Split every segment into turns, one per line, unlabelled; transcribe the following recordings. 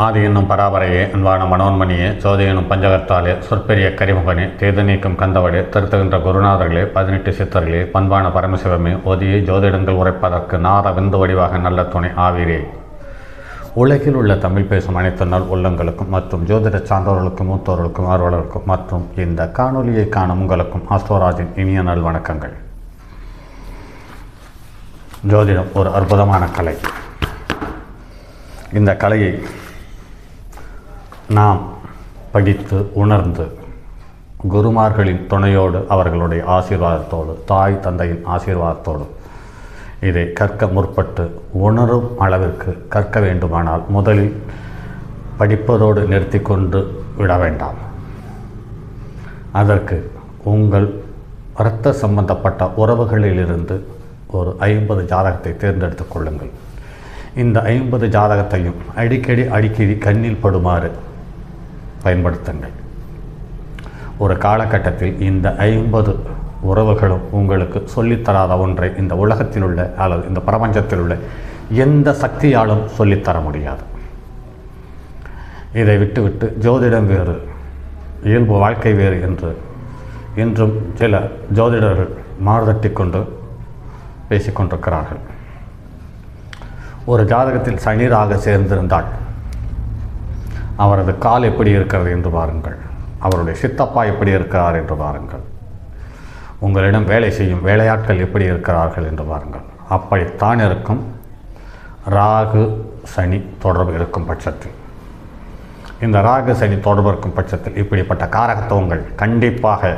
ஆதி என்னும் பராபரையே, அன்பான மனோன்மணியே, சோதி என்னும் பஞ்சகர்த்தாலே, சொற்பெரிய கரிமுகனே, தேது நீக்கும் கந்தவடே, திருத்துகின்ற குருநாதர்களே, 18 சித்தர்களே, பண்பான பரமசிவமே, ஓதியை ஜோதிடங்கள் உரைப்பதற்கு நார விந்து வடிவாக நல்ல துணை ஆவீரே. உலகில் உள்ள தமிழ் பேசும் அனைத்து நாள் உள்ளங்களுக்கும் மற்றும் ஜோதிட சார்ந்தவர்களுக்கும் மூத்தவர்களுக்கும் ஆர்வலர்களுக்கும் மற்றும் இந்த காணொலியை காணும் உங்களுக்கும் ஆஸ்ட்ரோராஜின் இனிய நாள் வணக்கங்கள். ஜோதிடம் ஒரு அற்புதமான கலை. இந்த கலையை நாம் படித்து உணர்ந்து குருமார்களின் துணையோடு, அவர்களுடைய ஆசீர்வாதத்தோடு, தாய் தந்தையின் ஆசீர்வாதத்தோடு இதை கற்க முற்பட்டு உணரும் அளவிற்கு கற்க வேண்டுமானால் முதலில் படிப்பதோடு நிறுத்தி கொண்டு விட வேண்டாம். அதற்கு உங்கள் இரத்த சம்பந்தப்பட்ட உறவுகளிலிருந்து ஒரு 50 ஜாதகத்தை தேர்ந்தெடுத்து கொள்ளுங்கள். இந்த 50 ஜாதகத்தையும் அடிக்கடி கண்ணில் படுமாறு பயன்படுத்துங்கள். ஒரு காலகட்டத்தில் இந்த 50 உறவுகளும் உங்களுக்கு சொல்லித்தராத ஒன்றை இந்த உலகத்தில் உள்ள அல்லது இந்த பிரபஞ்சத்தில் உள்ள எந்த சக்தியாலும் சொல்லித்தர முடியாது. இதை விட்டுவிட்டு ஜோதிடம் வேறு, இயல்பு வாழ்க்கை வேறு என்று இன்றும் சில ஜோதிடர்கள் மாறுதட்டி கொண்டு பேசிக்கொண்டிருக்கிறார்கள். ஒரு ஜாதகத்தில் சனி ராகு சேர்ந்திருந்தால் அவரது கால் எப்படி இருக்கிறது என்று பாருங்கள், அவருடைய சித்தப்பா எப்படி இருக்கிறார் என்று பாருங்கள், உங்களிடம் வேலை செய்யும் வேலையாட்கள் எப்படி இருக்கிறார்கள் என்று பாருங்கள். அப்படித்தான் இருக்கும். ராகு சனி தொடர்பு இருக்கும் பட்சத்தில், இந்த ராகு சனி தொடர்பு இருக்கும் பட்சத்தில் இப்படிப்பட்ட காரகத்துவங்கள் கண்டிப்பாக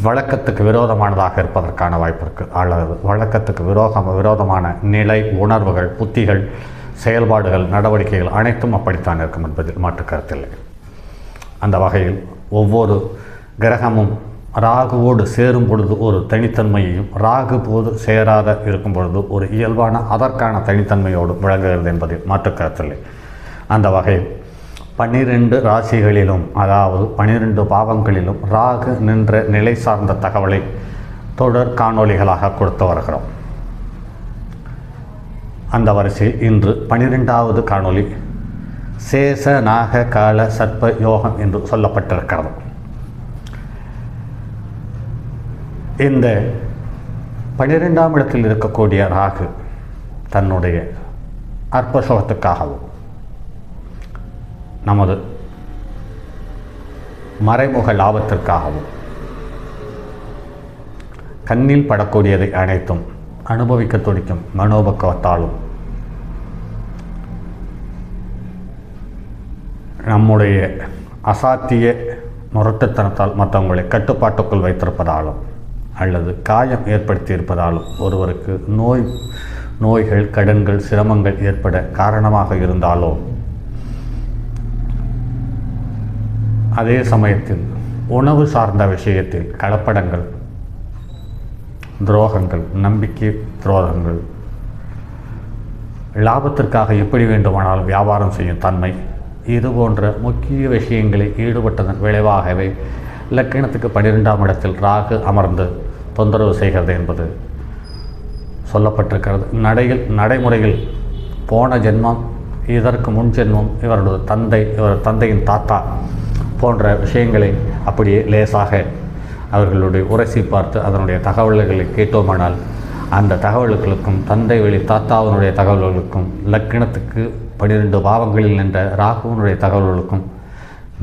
வழக்கத்துக்கு விரோதமானதாக இருப்பதற்கான வாய்ப்பு இருக்குது. அல்லது வழக்கத்துக்கு விரோதமான நிலை, உணர்வுகள், புத்திகள், செயல்பாடுகள், நடவடிக்கைகள் அனைத்தும் அப்படித்தான் இருக்கும் என்பதில் மாற்று கருத்தில்லை. அந்த வகையில் ஒவ்வொரு கிரகமும் ராகுவோடு சேரும் பொழுது ஒரு தனித்தன்மையையும், ராகு போது சேராத இருக்கும் பொழுது ஒரு இயல்பான அதற்கான தனித்தன்மையோடு விளங்குகிறது என்பதில் மாற்று கருத்தில்லை. அந்த வகையில் 12 ராசிகளிலும், அதாவது 12 பாவங்களிலும் ராகு நின்ற நிலை சார்ந்த தகவலை தொடர் காணொளிகளாக கொடுத்து வருகிறோம். அந்த வரிசையில் இன்று 12வது காணொளி சேஷ நாக கால சர்ப்ப யோகம் என்று சொல்லப்பட்டிருக்கிறது. இந்த 12ஆம் இடத்தில் இருக்கக்கூடிய ராகு தன்னுடைய அற்பசுகத்துக்காகவும் நமது மறைமுக லாபத்திற்காகவும் கண்ணில் படக்கூடியதை அனைத்தும் அனுபவிக்க துடிக்கும் மனோபக்குவத்தாலும் நம்முடைய அசாத்திய முரட்டுத்தனத்தால் மற்றவங்களை கட்டுப்பாட்டுக்குள் வைத்திருப்பதாலும் அல்லது காயம் ஏற்படுத்தியிருப்பதாலும் ஒருவருக்கு நோய்கள், கடன்கள், சிரமங்கள் ஏற்பட காரணமாக இருந்தாலோ, அதே சமயத்தில் உணவு சார்ந்த விஷயத்தில் கலப்படங்கள், துரோகங்கள், நம்பிக்கை துரோகங்கள், லாபத்திற்காக எப்படி வேண்டுமானாலும் வியாபாரம் செய்யும் தன்மை, இது போன்ற முக்கிய விஷயங்களில் ஈடுபட்டதன் விளைவாகவே லக்கினத்துக்கு 12ஆம் இடத்தில் ராகு அமர்ந்து தொந்தரவு செய்கிறது என்பது சொல்லப்பட்டிருக்கிறது. நடைமுறையில் போன ஜென்மம், இதற்கு முன் ஜென்மம், இவரது தந்தையின் தாத்தா போன்ற விஷயங்களை அப்படியே லேசாக அவர்களுடைய உரசி பார்த்து அதனுடைய தகவல்களை கேட்டோமானால் அந்த தகவல்களுக்கும் தந்தை வழி தாத்தாவினுடைய தகவல்களுக்கும் லக்கினத்துக்கு 12 பாவங்களில் நின்ற ராகுவனுடைய தகவல்களுக்கும்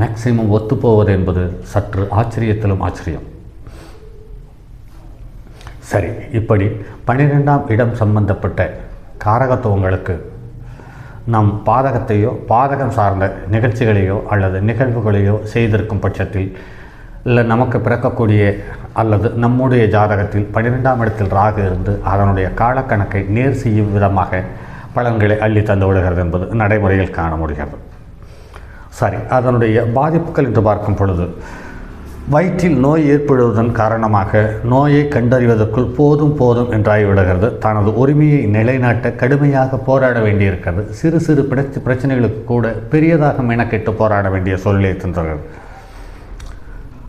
மேக்சிமம் ஒத்துப்போவது என்பது சற்று ஆச்சரியத்திலும் ஆச்சரியம். சரி, இப்படி 12ஆம் இடம் சம்பந்தப்பட்ட காரகத்துவங்களுக்கு நம் பாதகம் சார்ந்த நிகழ்ச்சிகளையோ அல்லது நிகழ்வுகளையோ செய்திருக்கும் பட்சத்தில், இல்லை நமக்கு பிறக்கக்கூடிய அல்லது நம்முடைய ஜாதகத்தில் 12ஆம் இடத்தில் ராகு இருந்து அதனுடைய காலக்கணக்கை நேர் செய்யும் விதமாக பலன்களை அள்ளி தந்து விடுகிறது என்பது நடைமுறையில் காண முடிகிறது. சரி, அதனுடைய பாதிப்புகள் என்று பார்க்கும் பொழுது, வயிற்றில் நோய் ஏற்படுவதன் காரணமாக நோயை கண்டறிவதற்குள் போதும் என்றாகிவிடுகிறது. தனது உரிமையை நிலைநாட்ட கடுமையாக போராட வேண்டியிருக்கிறது. சிறு பிரச்சனைகளுக்கு கூட பெரியதாக மெனக்கெட்டு போராட வேண்டிய சூழ்நிலை தந்தது.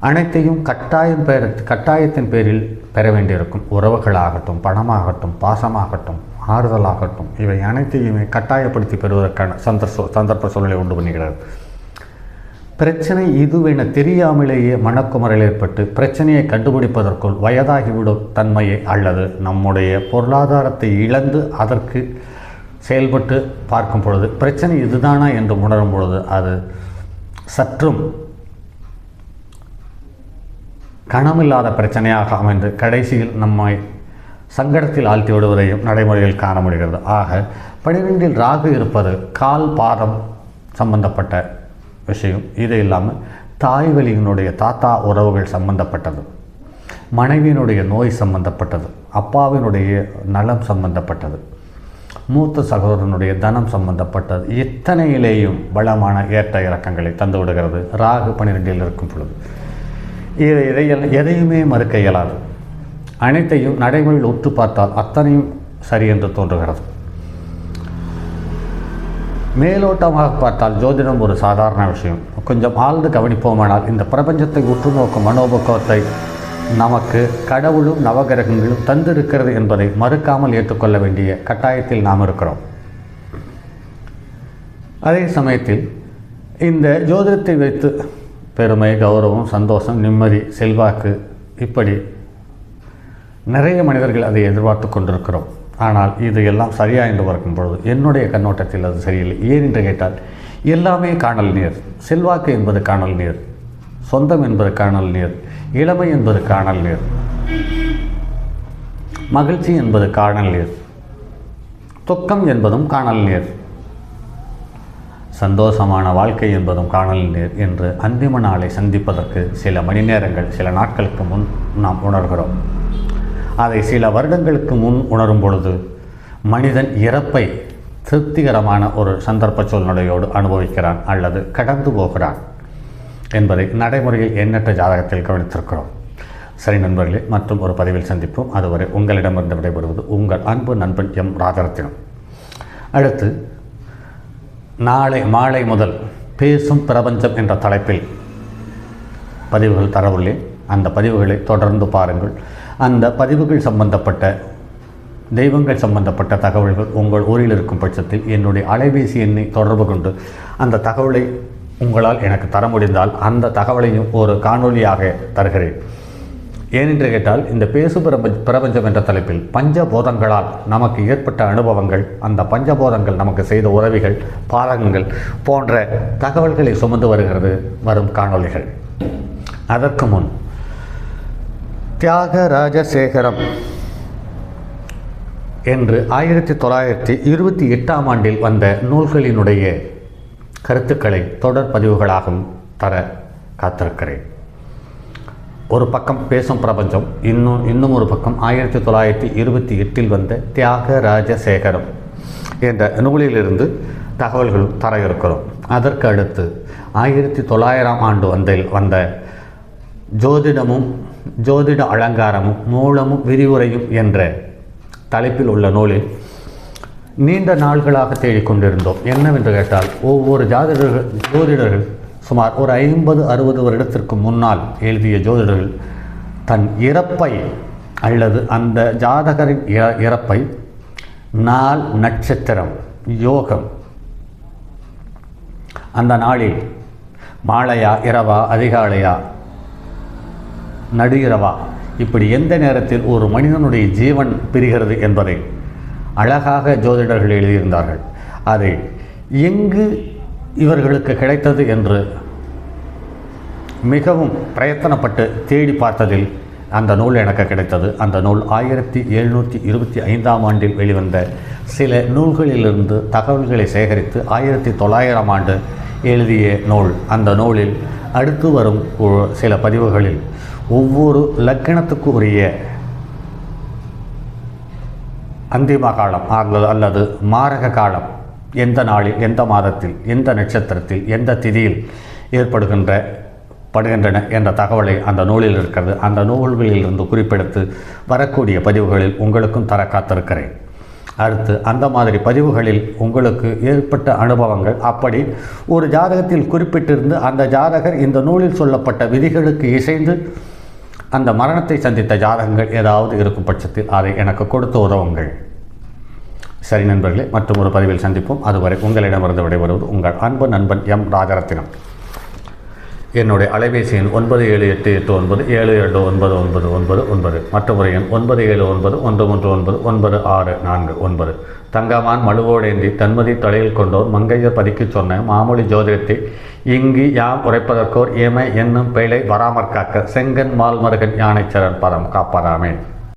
அனைத்தையும் கட்டாயத்தின் பேரில் பெற வேண்டியிருக்கும். உறவுகளாகட்டும், பணமாகட்டும், பாசமாகட்டும், ஆறுதலாகட்டும், இவை அனைத்தையுமே கட்டாயப்படுத்தி பெறுவதற்கான சந்தர்ப்ப சூழ்நிலை உண்டு பண்ணுகிறது. பிரச்சனை இதுவென தெரியாமலேயே மனக்குமரல் ஏற்பட்டு பிரச்சனையை கண்டுபிடிப்பதற்குள் வயதாகிவிடும் தன்மையை அல்லது நம்முடைய பொருளாதாரத்தை இழந்து அதற்கு செயல்பட்டு பார்க்கும் பொழுது பிரச்சனை இதுதானா என்று உணரும் பொழுது அது சற்றும் கணமில்லாத பிரச்சனையாக அமைந்து கடைசியில் நம்மை சங்கடத்தில் ஆழ்த்தி விடுவதையும் நடைமுறையில் காண முடிகிறது. ஆக 12 ராகு இருப்பது கால் பாதம் சம்பந்தப்பட்ட விஷயம். இது இல்லாமல் தாய் வழியினுடைய தாத்தா உறவுகள் சம்பந்தப்பட்டது, மனைவியினுடைய நோய் சம்பந்தப்பட்டது, அப்பாவினுடைய நலம் சம்பந்தப்பட்டது, மூத்த சகோதரனுடைய தனம் சம்பந்தப்பட்டது. இத்தனையிலேயும் பலமான ஏற்ற இறக்கங்களை தந்து விடுகிறது ராகு 12 இருக்கும் பொழுது. எதையுமே மறுக்க இயலாது. அனைத்தையும் நடைமுறையில் உற்று பார்த்தால் அத்தனையும் சரி என்று தோன்றுகிறது. மேலோட்டமாக பார்த்தால் ஜோதிடம் ஒரு சாதாரண விஷயம். கொஞ்சம் ஆழ்ந்து கவனிப்போமானால் இந்த பிரபஞ்சத்தை உற்று நோக்கும் மனோபக்குவத்தை நமக்கு கடவுளும் நவகிரகங்களும் தந்திருக்கிறது என்பதை மறுக்காமல் ஏற்றுக்கொள்ள வேண்டிய கட்டாயத்தில் நாம் இருக்கிறோம். அதே சமயத்தில் இந்த ஜோதிடத்தை வைத்து பெருமை, கௌரவம், சந்தோஷம், நிம்மதி, செல்வாக்கு இப்படி நிறைய மனிதர்கள் அதை எதிர்பார்த்து கொண்டிருக்கிறோம். ஆனால் இது எல்லாம் சரியா என்று பார்க்கும் பொழுது என்னுடைய கண்ணோட்டத்தில் அது சரியில்லை. ஏன் என்று கேட்டால் எல்லாமே காணல் நீர். செல்வாக்கு என்பது காணல் நீர், சொந்தம் என்பது காணல் நீர், இளமை என்பது காணல் நீர், மகிழ்ச்சி என்பது காணல் நீர், துக்கம் என்பதும் காணல் நீர், சந்தோஷமான வாழ்க்கை என்பதும் காணல் நீர் என்று அந்திம நாளை சந்திப்பதற்கு சில மணி நேரங்கள், சில நாட்களுக்கு முன் நாம் உணர்கிறோம். அதை சில வருடங்களுக்கு முன் உணரும் பொழுது மனிதன் இறப்பை திருப்திகரமான ஒரு சந்தர்ப்ப சூழ்நிலையோடு அனுபவிக்கிறான் அல்லது கடந்து போகிறான் என்பதை நடைமுறையில் எண்ணற்ற ஜாதகத்தில் கவனித்திருக்கிறோம். சரி நண்பர்களே, மற்றும் ஒரு பதிவில் சந்திப்போம். அதுவரை உங்களிடமிருந்து விடைபெறுவது உங்கள் அன்பு நண்பன் எம் ராஜரத்தினம். அடுத்து நாளை மாலை முதல் பேசும் பிரபஞ்சம் என்ற தலைப்பில் பதிவுகள் தரவுள்ளேன். அந்த பதிவுகளை தொடர்ந்து பாருங்கள். அந்த பதிவுகள் சம்பந்தப்பட்ட தெய்வங்கள் சம்பந்தப்பட்ட தகவல்கள் உங்கள் ஊரில் இருக்கும் பட்சத்தில் என்னுடைய அலைபேசி எண்ணை தொடர்பு கொண்டு அந்த தகவலை உங்களால் எனக்கு தர முடிந்தால் அந்த தகவலையும் ஒரு காணொலியாக தருகிறேன். ஏனென்று கேட்டால் இந்த பேசு பிரபஞ்சம் என்ற தலைப்பில் பஞ்சபோதங்களால் நமக்கு ஏற்பட்ட அனுபவங்கள், அந்த பஞ்சபோதங்கள் நமக்கு செய்த உதவிகள், பாதகங்கள் போன்ற தகவல்களை சுமந்து வருகிறது வரும் காணொலிகள். அதற்கு முன் தியாகராஜசேகரம் என்று 1928ஆம் ஆண்டில் வந்த நூல்களினுடைய கருத்துக்களை தொடர் பதிவுகளாகவும் தர காத்திருக்கிறேன். ஒரு பக்கம் பேசும் பிரபஞ்சம், இன்னும் ஒரு பக்கம் 1928இல் வந்த தியாகராஜசேகரம் என்ற நூலிலிருந்து தகவல்களும் தர இருக்கிறோம். அதற்கு அடுத்து 1900ஆம் ஆண்டு வந்த ஜோதிடமும் ஜோதிட அலங்காரமும் மூலமும் விரிவுரையும் என்ற தலைப்பில் உள்ள நூலில் நீண்ட நாள்களாக தேடிக்கொண்டிருந்தோம். என்னவென்று கேட்டால் ஒவ்வொரு ஜோதிடர்கள் சுமார் ஒரு 50-60 வருடத்திற்கு முன்னால் எழுதிய ஜோதிடர்கள் தன் இறப்பை அல்லது அந்த ஜாதகரின் இறப்பை நாள், நட்சத்திரம், யோகம், அந்த நாளில் மாலையா, இரவா, அதிகாலையா, நடு இரவா, இப்படி எந்த நேரத்தில் ஒரு மனிதனுடைய ஜீவன் பிரிகிறது என்பதை அழகாக ஜோதிடர்கள் எழுதியிருந்தார்கள். அதை எங்கு இவர்களுக்கு கிடைத்தது என்று மிகவும் பிரயத்தனப்பட்டு தேடி பார்த்ததில் அந்த நூல் எனக்கு கிடைத்தது. அந்த நூல் 1725ஆம் ஆண்டில் வெளிவந்த சில நூல்களிலிருந்து தகவல்களை சேகரித்து 1900ஆம் ஆண்டு எழுதிய நூல். அந்த நூலில் அடுத்து வரும் சில பதிவுகளில் ஒவ்வொரு லக்கணத்துக்கு உரிய அந்திம காலம் அல்லது மாரக காலம், எந்த நாளில், எந்த மாதத்தில், எந்த நட்சத்திரத்தில், எந்த திதியில் ஏற்படுகின்றன என்ற தகவலை அந்த நூலில் இருக்கிறது. அந்த நூல்களிலிருந்து குறிப்பெடுத்து வரக்கூடிய பதிவுகளில் உங்களுக்கும் தர காத்திருக்கிறேன். அடுத்து அந்த மாதிரி பதிவுகளில் உங்களுக்கு ஏற்பட்ட அனுபவங்கள், அப்படி ஒரு ஜாதகத்தில் குறிப்பிட்டிருந்து அந்த ஜாதகர் இந்த நூலில் சொல்லப்பட்ட விதிகளுக்கு இசைந்து அந்த மரணத்தை சந்தித்த ஜாதகங்கள் ஏதாவது இருக்கும் பட்சத்தில் அதை எனக்கு கொடுத்து உதவுங்கள். சரி நண்பர்களே, மற்றும் ஒரு பதிவில் சந்திப்போம். அதுவரை உங்களிடமிருந்து விடைபெறுவது உங்கள் அன்பு நண்பன் எம் ராஜரத்தினம். என்னுடைய அலைபேசி எண் 978897299999 மற்றும் ஒரு எண் 9791399649. தங்கமான் மழுவோடேந்தி தன்மதி தலையில் கொண்டோர் மங்கையர் பதிக்கு சொன்ன மாமொழி ஜோதிடத்தை இங்கு யாம் உரைப்பதற்கோர் ஏமை என்னும் பேழை வராமற்காக்க செங்கன் மால்மருகன் யானைச்சரன் பதம் காப்பதாமே.